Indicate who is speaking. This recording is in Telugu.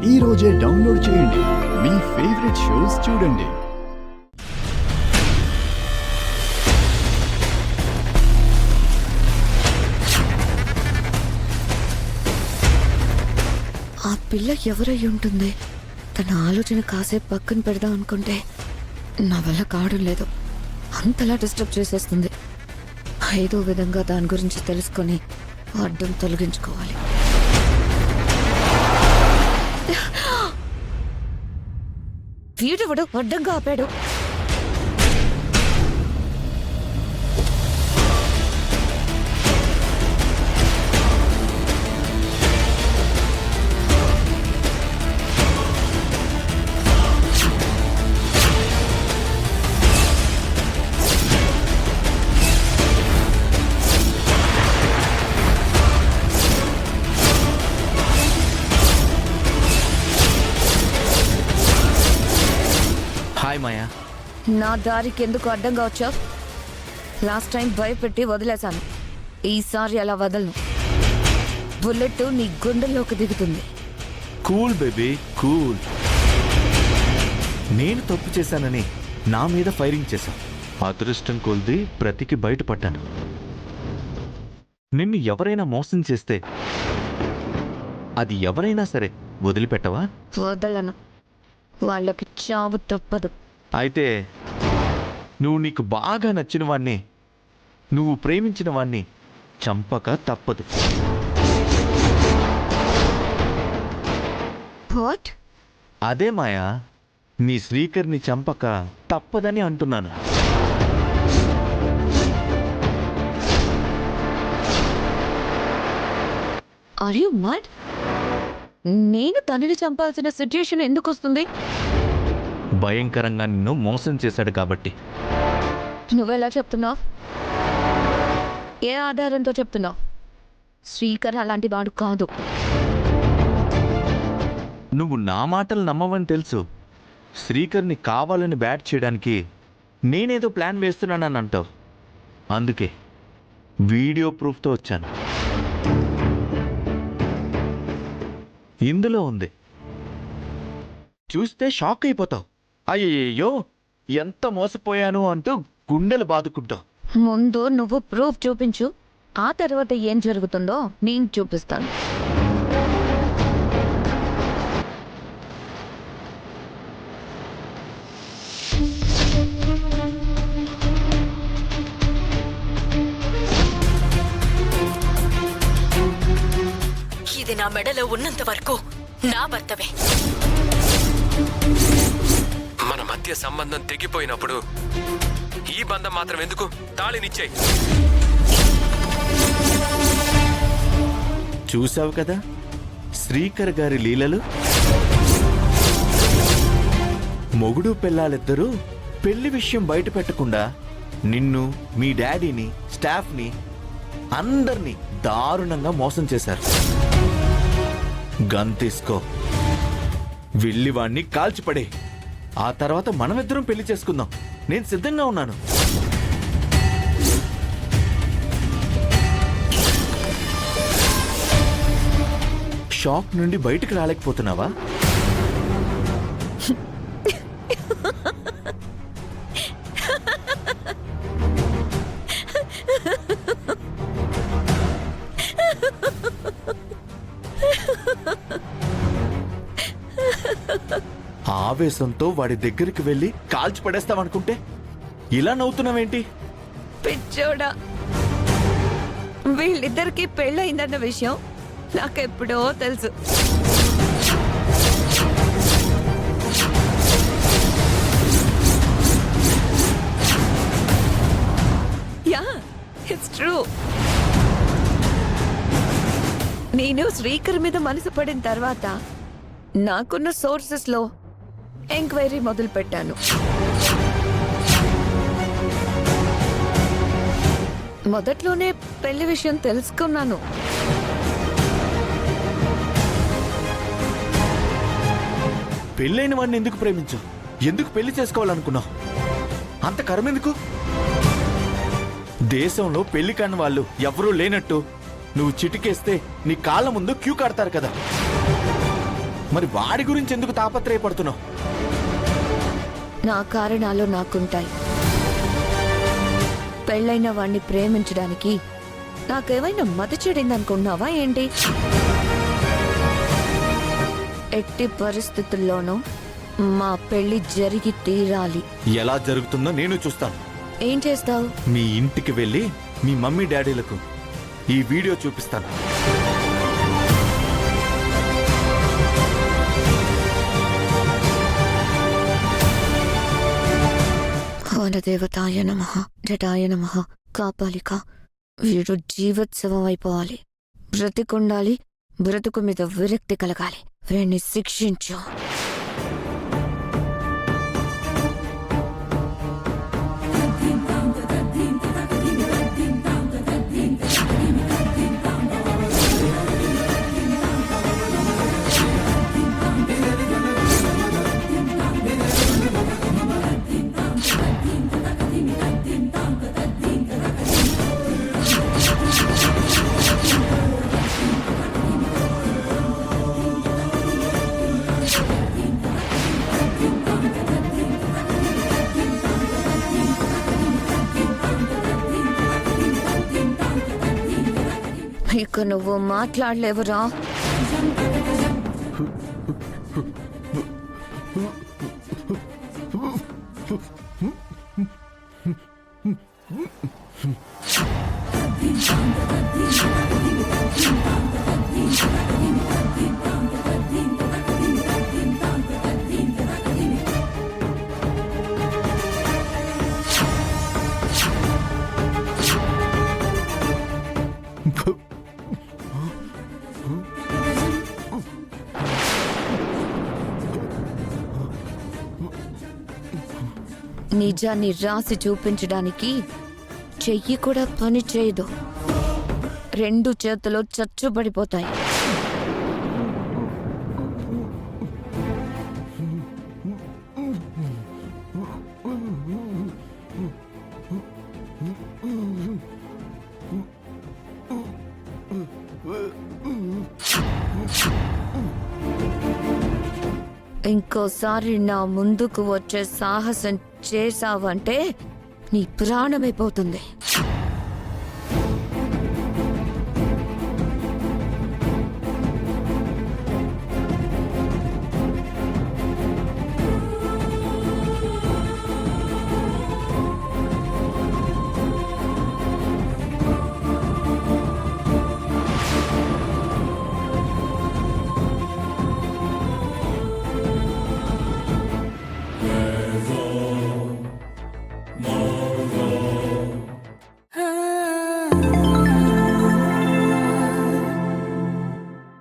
Speaker 1: ఈ రోజే డౌన్లోడ్ చేయండి. మీ ఫేవరెట్ షోస్ చూడండి.
Speaker 2: ఆ పిల్ల ఎవరై ఉంటుంది? తన ఆలోచన కాసేపు పక్కన పెడదాం అనుకుంటే నా వల్ల కావడం లేదు. అంతలా డిస్టర్బ్ చేసేస్తుంది. ఏదో విధంగా దాని గురించి తెలుసుకొని అడ్డం తొలగించుకోవాలి. వీడెవడు అడ్డంగా ఆపాడు?
Speaker 3: హాయ్ మాయా.
Speaker 2: నా దారికి ఎందుకు అడ్డంగా వచ్చావు? లాస్ట్ టైం భయపెట్టి వదిలేశాను. ఈసారి అలా వదలను. బుల్లెట్ నీ గుండెల్లోకి దిగుతుంది.
Speaker 3: Cool baby cool. నేను తప్పు చేశానని నా మీద ఫైరింగ్ చేశావు. అదృష్టం కొలిది బ్రతికి బయటపడ్డాను. నిన్ను ఎవరైనా మోసం చేస్తే అది ఎవరైనా సరే వదిలిపెట్టవా?
Speaker 2: వదలను. వాళ్ళకి చావు తప్పదు.
Speaker 3: అయితే నువ్వు నీకు బాగా నచ్చిన వాణ్ణి, నువ్వు ప్రేమించిన వాణ్ణి చంపక తప్పదు.
Speaker 2: వాట్?
Speaker 3: అదే మాయా, నీ శ్రీకర్ని చంపక తప్పదని అంటున్నాను.
Speaker 2: Are you mad? నేను తనని చంపాల్సిన సిచ్యుయేషన్ ఎందుకు వస్తుంది?
Speaker 3: భయంకరంగా నిన్ను మోసం చేశాడు కాబట్టి.
Speaker 2: నువ్వెలా చెప్తున్నావు? ఏ ఆధారంతో చెప్తున్నావు? శ్రీకర్ అలాంటి వాడు కాదు.
Speaker 3: నువ్వు నా మాటలు నమ్మవని తెలుసు. శ్రీకర్ని కావాలని బ్యాట్ చేయడానికి నేనేదో ప్లాన్ వేస్తున్నానని అంటావు. అందుకే వీడియో ప్రూఫ్తో వచ్చాను. ఇందులో ఉంది, చూస్తే షాక్ అయిపోతావు. అయ్యయ్యో ఎంత మోసపోయాను అంటూ గుండెలు బాదుకుంటావు.
Speaker 2: ముందు నువ్వు ప్రూఫ్ చూపించు. ఆ తర్వాత ఏం జరుగుతుందో నేను చూపిస్తాను.
Speaker 4: ఇది నా మెడలో ఉన్నంత వరకు నా భర్తవే.
Speaker 5: మన మధ్య సంబంధం తెగిపోయినప్పుడు ఈ బంధం మాత్రం ఎందుకు? తాళినిచ్చేయి.
Speaker 3: చూసావు కదా శ్రీకర్ గారి లీలలు. మొగుడు పెళ్ళాలిద్దరూ పెళ్లి విషయం బయట పెట్టకుండా నిన్ను, మీ డాడీని, స్టాఫ్ని అందరినీ దారుణంగా మోసం చేశారు. గన్ తీసుకో, వెళ్ళి వాణ్ణి కాల్చిపడే. ఆ తర్వాత మనమిద్దరం పెళ్లి చేసుకుందాం. నేను సిద్ధంగా ఉన్నాను. షాక్ నుండి బయటికి రాలేకపోతున్నావా? ఆవేశంతో వాడి దగ్గరికి వెళ్ళి కాల్చి పడేస్తామనుకుంటే ఇలా నవ్వుతున్నావేంటి?
Speaker 2: పిచ్చోడా, వీళ్ళిద్దరికి పెళ్ళయిందన్న విషయం నాకెప్పుడో తెలుసు. Yeah, it's true. నేను శ్రీకర్ మీద మనసు పడిన తర్వాత నాకున్న సోర్సెస్లో ఎంక్వైరీ మొదలు పెట్టాను. మొదట్లోనే పెళ్లి విషయం తెలుసుకున్నాను.
Speaker 3: పెళ్ళైన వాడిని ఎందుకు ప్రేమించావు? ఎందుకు పెళ్లి చేసుకోవాలనుకున్నావు? అంత కర్మెందుకు? దేశంలో పెళ్లి కాని వాళ్ళు ఎవరూ లేనట్టు నువ్వు చిటికేస్తే నీ కాళ్ళ ముందు క్యూ కడతారు కదా. మరి వాడి గురించి ఎందుకు తాపత్రయపడుతున్నావు?
Speaker 2: నా కారణాలు నాకుంటాయి. పెళ్ళైన వాణ్ణి ప్రేమించడానికి నాకేమైనా మతి చెడిందనుకున్నావా ఏంటి? ఎట్టి పరిస్థితుల్లోనూ మా పెళ్లి జరిగి తీరాలి.
Speaker 3: ఎలా జరుగుతుందో నేను చూస్తాను.
Speaker 2: ఏం చేస్తావు?
Speaker 3: మీ ఇంటికి వెళ్ళి మీ మమ్మీ డాడీలకు ఈ వీడియో చూపిస్తాను.
Speaker 2: వనదేవతాయ నమః, జటాయ నమః. కాపాలిక, వీడు జీవోత్సవం అయిపోవాలి. బ్రతికుండాలి, బ్రతుకు మీద విరక్తి కలగాలి. వీడిని శిక్షించు. ఇక నువ్వు మాట్లాడలేవురా. నిజాన్ని రాసి చూపించడానికి చెయ్యి కూడా పని చేయదు. రెండు చేతులు చచ్చుబడిపోతాయి. ఇంకోసారి నా ముందుకు వచ్చే సాహసం చేశావంటే నీ ప్రాణమైపోతుంది.